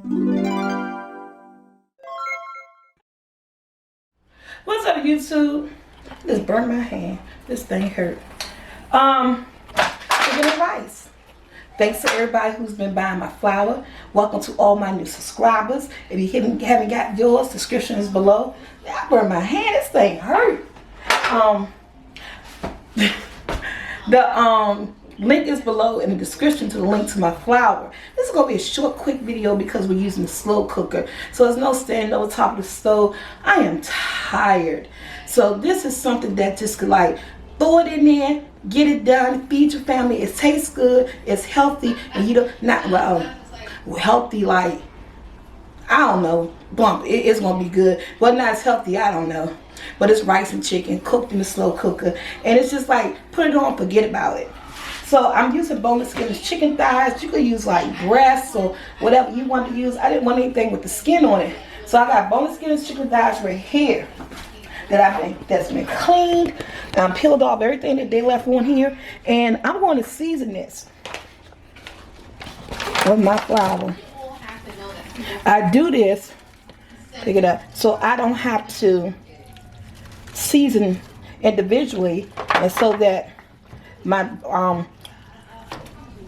What's up, YouTube? Just burned my hand. This thing hurt. Chicken and rice. Thanks to everybody who's been buying my flour. Welcome to all my new subscribers. If you haven't got yours, description is below. I burned my hand. This thing hurt. The link is below in the description to the link to my flour. This is going to be a short, quick video because we're using the slow cooker. So there's no standing over top of the stove. I am tired. So this is something that just could like throw it in there, get it done, feed your family. It tastes good, it's healthy, and you don't, not, healthy like, I don't know, it's going to be good. Whether or not it's healthy, I don't know. But it's rice and chicken cooked in the slow cooker. And it's just like, put it on, forget about it. So I'm using boneless skinless chicken thighs. You could use like breasts or whatever you want to use. I didn't want anything with the skin on it. So I got boneless skinless chicken thighs right here that's been cleaned. Peeled off everything that they left on here. And I'm going to season this with my flour. I do this, pick it up, so I don't have to season individually, and so that my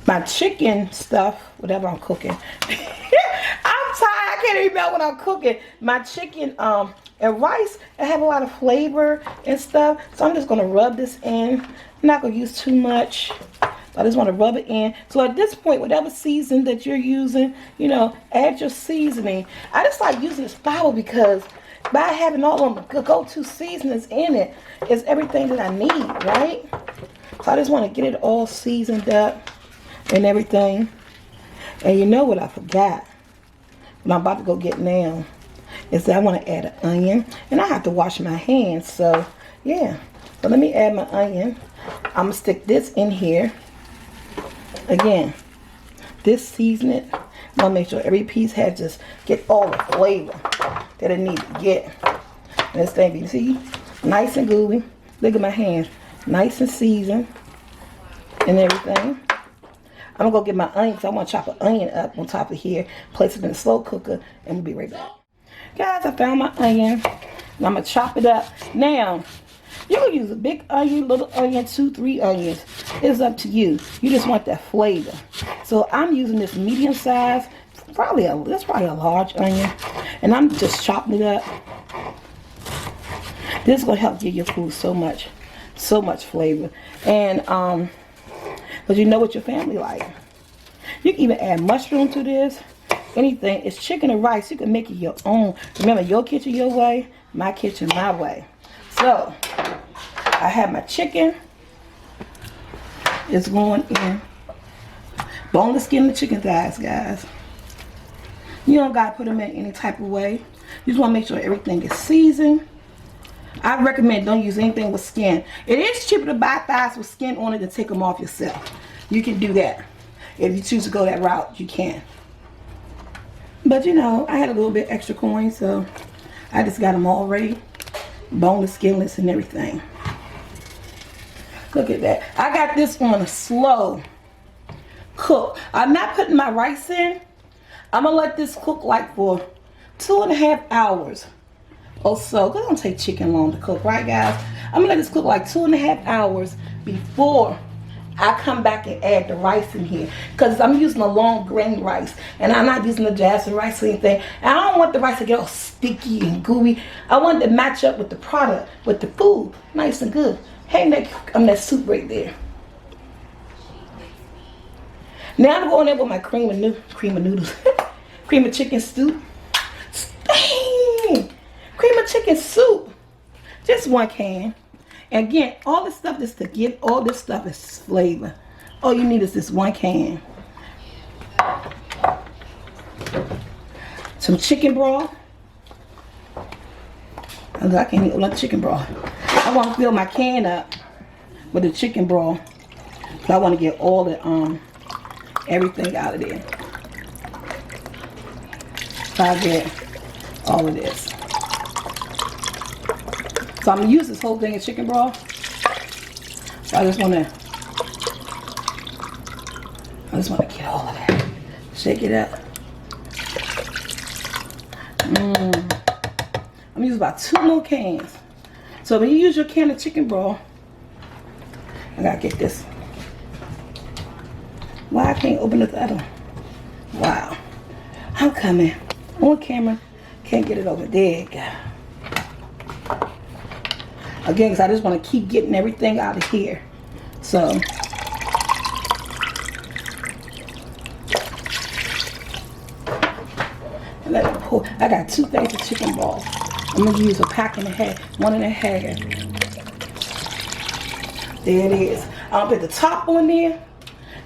my chicken stuff, whatever I'm cooking, I'm tired, I can't even remember what I'm cooking. My chicken and rice, I have a lot of flavor and stuff, so I'm just going to rub this in. I'm not going to use too much. I just want to rub it in. So at this point, whatever season that you're using, you know, add your seasoning. I just like using this flour because by having all of the go-to seasonings in it, is everything that I need, right? So I just want to get it all seasoned up and everything. And you know what I forgot? What I'm about to go get now is that I want to add an onion. And I have to wash my hands, so yeah. So let me add my onion. I'm going to stick this in here. Again, this seasoning, I want to make sure every piece has just get all the flavor that it needs to get. And this thing, you see, nice and gooey. Look at my hands, nice and seasoned and everything. I'm going to go get my onion because I want to chop an onion up on top of here, place it in the slow cooker, and we'll be right back. Guys, I found my onion, and I'm going to chop it up. Now, you can use a big onion, little onion, 2, 3 onions. It's up to you. You just want that flavor. So I'm using this medium size, that's probably a large onion, and I'm just chopping it up. This is going to help give your food so much flavor. And because you know what your family like. You can even add mushroom to this. Anything. It's chicken and rice. You can make it your own. Remember, your kitchen your way, my kitchen my way. So I have my chicken. It's going in. Boneless skin the chicken thighs, guys. You don't got to put them in any type of way. You just want to make sure everything is seasoned. I recommend don't use anything with skin. It is cheaper to buy thighs with skin on it than take them off yourself. You can do that. If you choose to go that route, you can. But you know, I had a little bit extra coin, so I just got them all ready. Boneless, skinless, and everything. Look at that. I got this on a slow cook. I'm not putting my rice in. I'm going to let this cook like for 2.5 hours or so. Because it don't take chicken long to cook, right guys? I'm going to let this cook like 2.5 hours before I come back and add the rice in here. Because I'm using a long grain rice. And I'm not using the jasmine rice or anything. And I don't want the rice to get all sticky and gooey. I want it to match up with the product, with the food. Nice and good. Hey, that soup right there. Now I'm going in with my cream of noodles. Cream of chicken soup. Dang! Cream of chicken soup. Just 1 can. And again, all this stuff is to give all this stuff is flavor. All you need is this 1 can. Some chicken broth. I can't eat all the chicken broth. I want to fill my can up with the chicken broth. So I want to get all the everything out of there. So I get all of this. So I'm gonna use this whole thing of chicken broth. So I just wanna get all of that. Shake it up. I'm gonna use about 2 more cans. So when you use your can of chicken broth, I gotta get this. Why I can't open this other one? Wow. I'm coming. On camera. Can't get it over there, guys. Again, because I just want to keep getting everything out of here. So. Let it pour. I got 2 things of chicken balls. I'm going to use a pack and a half. 1.5. There it is. I'll put the top on there.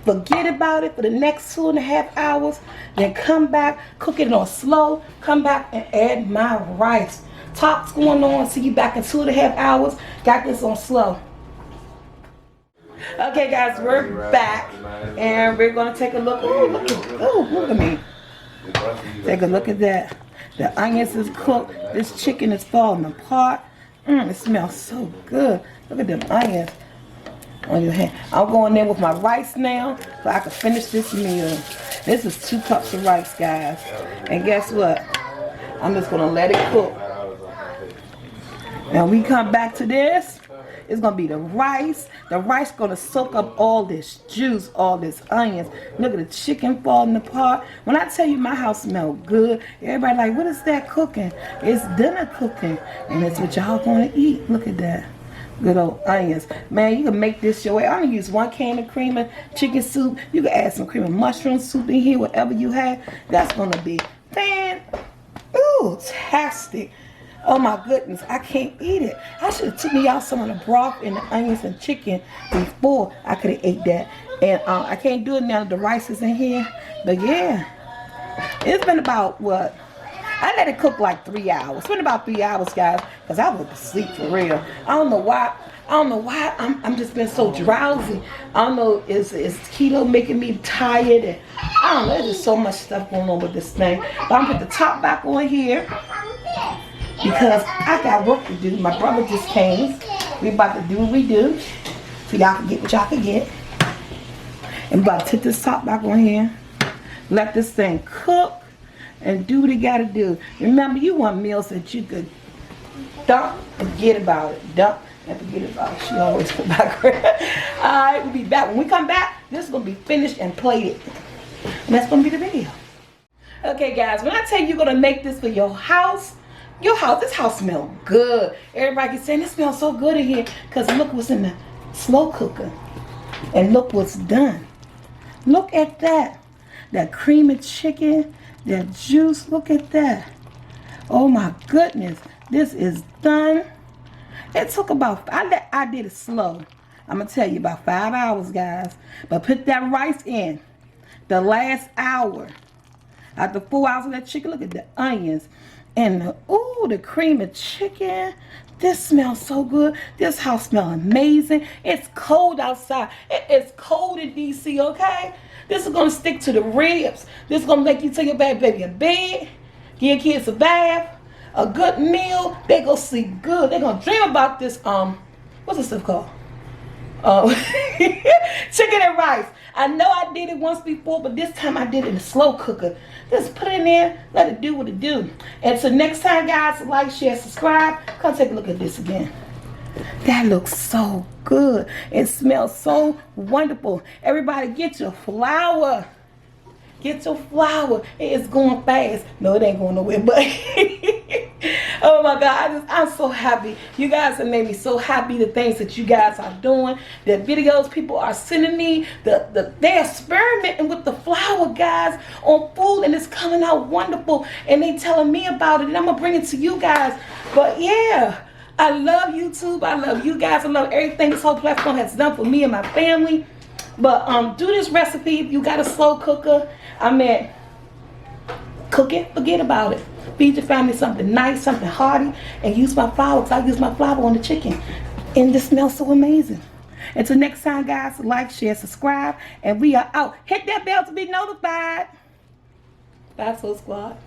Forget about it for the next 2.5 hours. Then come back, cook it on slow. Come back and add my rice. Top's going on. See you back in 2.5 hours. Got this on slow. Okay, guys, we're back, and we're gonna take a look. Look at me. Take a look at that. The onions is cooked. This chicken is falling apart. It smells so good. Look at them onions on your hand. I'm going in with my rice now so I can finish this meal. This is 2 cups of rice, guys. And guess what? I'm just gonna let it cook. Now we come back to this. It's gonna be the rice. The rice gonna soak up all this juice, all this onions. Look at the chicken falling apart. When I tell you my house smells good, everybody like, what is that cooking? It's dinner cooking, and it's what y'all gonna eat. Look at that. Good old onions. Man, you can make this your way. I'm gonna use 1 can of cream of chicken soup. You can add some cream of mushroom soup in here, whatever you have. That's gonna be fantastic. Oh my goodness, I can't eat it. I should have took me out some of the broth and the onions and chicken before I could have ate that. And I can't do it now that the rice is in here. But yeah, it's been about what? I let it cook like 3 hours. It's been about 3 hours, guys, because I went to sleep for real. I don't know why. I'm just been so drowsy. I don't know, is keto making me tired? And I don't know, there's just so much stuff going on with this thing. But I'm gonna put the top back on here, because I got work to do. My brother just came. We about to do what we do, so y'all can get what y'all can get. And about to put this top back on here. Let this thing cook and do what you gotta do. Remember, you want meals that you could dump, forget about it. Dump and forget about it. She always put back. Alright, we'll be back. When we come back, this is gonna be finished and plated. And that's gonna be the video. Okay, guys, when I tell you you're gonna make this for your house, this house smells good. Everybody keeps saying it smells so good in here, because look what's in the slow cooker. And look what's done. Look at that. That creamy chicken, that juice, look at that. Oh my goodness. This is done. It took about, I did it slow. I'm going to tell you, about 5 hours, guys. But put that rice in the last hour. After 4 hours of that chicken, look at the onions. And the cream of chicken. This smells so good. This house smells amazing. It's cold outside. It is cold in DC, okay? This is going to stick to the ribs. This is going to make you take your bad baby in bed. Give your kids a bath. A good meal. They go sleep good. They're going to dream about this, what's this stuff called? Chicken and rice. I know I did it once before, but this time I did it in a slow cooker. Just put it in there, let it do what it do. And so next time, guys, like, share, subscribe. Come take a look at this again. That looks so good. It smells so wonderful. Everybody get your flour. Get your flour. It is going fast. No, it ain't going nowhere, but oh my God, I'm so happy. You guys have made me so happy. The things that you guys are doing, the videos people are sending me, they're experimenting with the flour, guys, on food, and it's coming out wonderful. And they telling me about it, and I'm gonna bring it to you guys. But yeah, I love YouTube. I love you guys. I love everything this whole platform has done for me and my family. But do this recipe if you got a slow cooker. I mean, cook it, forget about it. Feed your family something nice, something hearty, and use my flour, because I use my flour on the chicken. And this smells so amazing. Until next time, guys, like, share, subscribe, and we are out. Hit that bell to be notified. Bye, Soul Squad.